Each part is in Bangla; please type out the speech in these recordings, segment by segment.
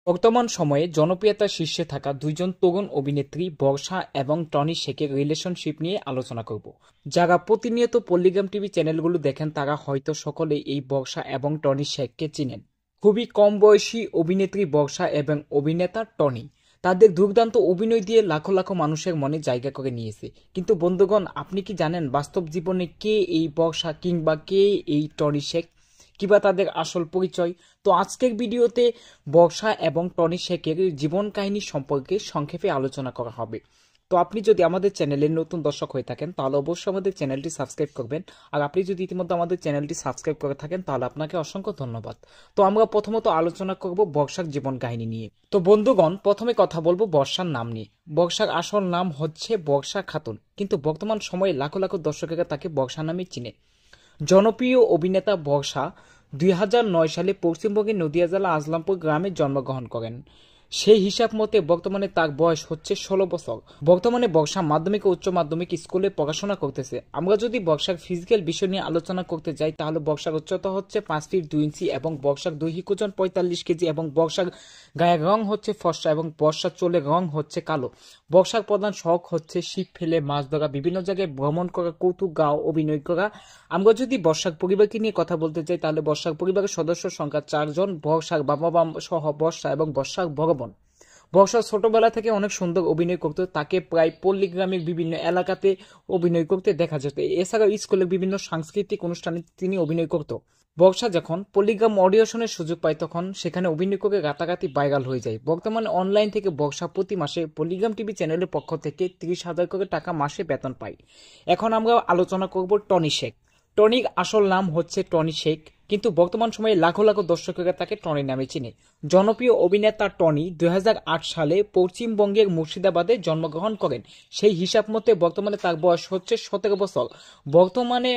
বর্তমান সময়ে জনপ্রিয়তার শীর্ষে থাকা দুইজন তরুণ অভিনেত্রী বর্ষা এবং টনি শেখের রিলেশনশিপ নিয়ে আলোচনা করব। যারা প্রতিনিয়ত পল্লিগ্রাম টিভি চ্যানেলগুলো দেখেন তারা হয়তো সকলেই এই বর্ষা এবং টনি শেখকে চিনেন। খুবই কম বয়সী অভিনেত্রী বর্ষা এবং অভিনেতা টনি তাদের দুর্দান্ত অভিনয় দিয়ে লাখো লাখো মানুষের মনে জায়গা করে নিয়েছে। কিন্তু বন্ধুগণ, আপনি কি জানেন বাস্তব জীবনে কে এই বর্ষা কিংবা কে এই টনি শেখ, কিংবা তাদের আসল পরিচয়? তো আজকের ভিডিওতে বর্ষা এবং টনি শেখের জীবন কাহিনী সম্পর্কে সংক্ষেপে আলোচনা করা হবে। তো আপনি যদি আমাদের চ্যানেলের নতুন দর্শক হয়ে থাকেন তাহলে অবশ্যই আমাদের চ্যানেলটি সাবস্ক্রাইব করবেন। আর আপনি যদি ইতিমধ্যে আমাদের চ্যানেলটি সাবস্ক্রাইব করে থাকেন তাহলে আপনাকে অসংখ্য ধন্যবাদ। তো আমরা প্রথমত আলোচনা করব বর্ষার জীবন কাহিনী নিয়ে। তো বন্ধুগণ, প্রথমে কথা বলবো বর্ষার নাম নিয়ে। বর্ষার আসল নাম হচ্ছে বর্ষা খাতুন, কিন্তু বর্তমান সময়ে লাখো লাখো দর্শকেরা তাকে বর্ষা নামে চিনে। জনপ্রিয় অভিনেতা বর্ষা 2009 সালে পশ্চিমবঙ্গের নদিয়া জেলা আজলামপুর গ্রামে জন্মগ্রহণ করেন। সেই হিসাব মতে বর্তমানে তার বয়স হচ্ছে 16 বছর। বর্তমানে বর্ষা মাধ্যমিক ও উচ্চ মাধ্যমিক স্কুলে পড়াশোনা করতেছে। আমরা যদি বর্ষার ফিজিক্যাল বিষয় নিয়ে আলোচনা করতে যাই তাহলে বর্ষার উচ্চতা হচ্ছে 5 ফিট 2 ইঞ্চি এবং বর্ষার দৈহিক ওজন 45 কেজি এবং বর্ষার গায়ের রং হচ্ছে ফর্সা এবং বর্ষার চুলের রং হচ্ছে কালো। বর্ষার প্রধান শখ হচ্ছে ছিপ ফেলে মাছ ধরা, বিভিন্ন জায়গায় ভ্রমণ করা, কৌতুক গাওয়া, অভিনয় করা। আমরা যদি বর্ষার পরিবারকে নিয়ে কথা বলতে চাই তাহলে বর্ষার পরিবারের সদস্য সংখ্যা 4 জন। বর্ষার বাবা মা সহ বর্ষা এবং বর্ষার বড় বোন। বর্ষা ছোটবেলা থেকে অনেক সুন্দর অভিনয় করত। তাকে প্রায় পল্লীগ্রামের বিভিন্ন এলাকাতে অভিনয় করতে দেখা যেত। এছাড়াও স্কুলের বিভিন্ন সাংস্কৃতিক অনুষ্ঠানে তিনি অভিনয় করত। বর্ষা যখন পল্লীগ্রাম অডিশনের সুযোগ পায় তখন সেখানে অভিনয় করে রাতারাতি ভাইরাল হয়ে যায়। বর্তমানে অনলাইন থেকে বর্ষা প্রতি মাসে পল্লীগ্রাম টিভি চ্যানেলের পক্ষ থেকে 30,000 করে টাকা মাসে বেতন পায়। এখন আমরা আলোচনা করব টনি শেখ। টনির আসল নাম হচ্ছে টনি শেখ, কিন্তু বর্তমান সময়ে লাখো লাখো দর্শকেরা তাকে টনি নামে চিনে। জনপ্রিয় অভিনেতা টনি 2008 সালে পশ্চিমবঙ্গের মুর্শিদাবাদে জন্মগ্রহণ করেন। সেই হিসাব মতে বর্তমানে তার বয়স হচ্ছে 17 বছর। বর্তমানে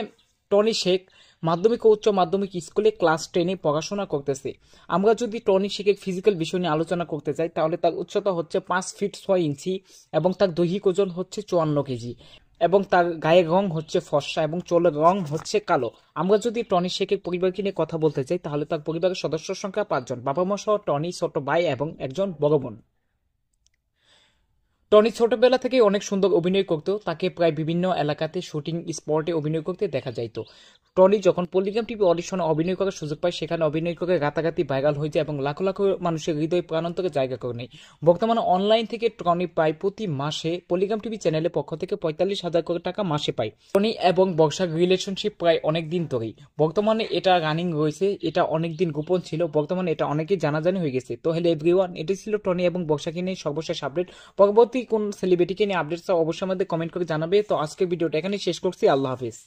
টনি শেখ মাধ্যমিক ও উচ্চ মাধ্যমিক স্কুলে ক্লাস 10-এ পড়াশোনা করতেছে। আমরা যদি টনি শেখের ফিজিক্যাল বিষয় নিয়ে আলোচনা করতে চাই তাহলে তার উচ্চতা হচ্ছে 5 ফিট 6 ইঞ্চি এবং তার দৈহিক ওজন হচ্ছে 54 কেজি এবং তার গায়ের রং হচ্ছে ফর্সা এবং চুলের রং হচ্ছে কালো। আমরা যদি টনি শেখের পরিবারকে নিয়ে কথা বলতে চাই তাহলে তার পরিবারের সদস্য সংখ্যা 5 জন। বাবা মা সহ টনি ছোট ভাই এবং একজন বড় বোন। টনি ছোটবেলা থেকে অনেক সুন্দর অভিনয় করত। তাকে প্রায় বিভিন্ন এলাকাতে শুটিং স্পটে অভিনয় করতে দেখা যাইত। টনি যখন পল্লীগ্রাম টিভি অডিশনে অভিনয় করার সুযোগ পায় সেখানে অভিনয় করে রাতারাতি ভাইরাল হয়ে যায় এবং লাখো লাখো মানুষের হৃদয় প্রাণান্তরে জায়গা করে নেয়। বর্তমানে অনলাইন থেকে টনি প্রায় প্রতি মাসে পল্লীগ্রাম টিভি চ্যানেলের পক্ষ থেকে 45,000 করে টাকা মাসে পায়। টনি এবং বর্ষার রিলেশনশিপ প্রায় অনেক দিন ধরেই। বর্তমানে এটা রানিং রয়েছে, এটা অনেকদিন গোপন ছিল, বর্তমানে এটা অনেকেই জানাজানি হয়ে গেছে। তো হ্যালো এভরিওয়ান, এটি ছিল টনি এবং বর্ষাকে নিয়ে সর্বশেষ আপডেট। পরবর্তী কোন সেলিব্রিটিকে নিয়ে আপডেট অবশ্যই আমাদের কমেন্ট করে জানাবে। তো আজকের ভিডিওটা এখানে শেষ করছি। আল্লাহ হাফিজ।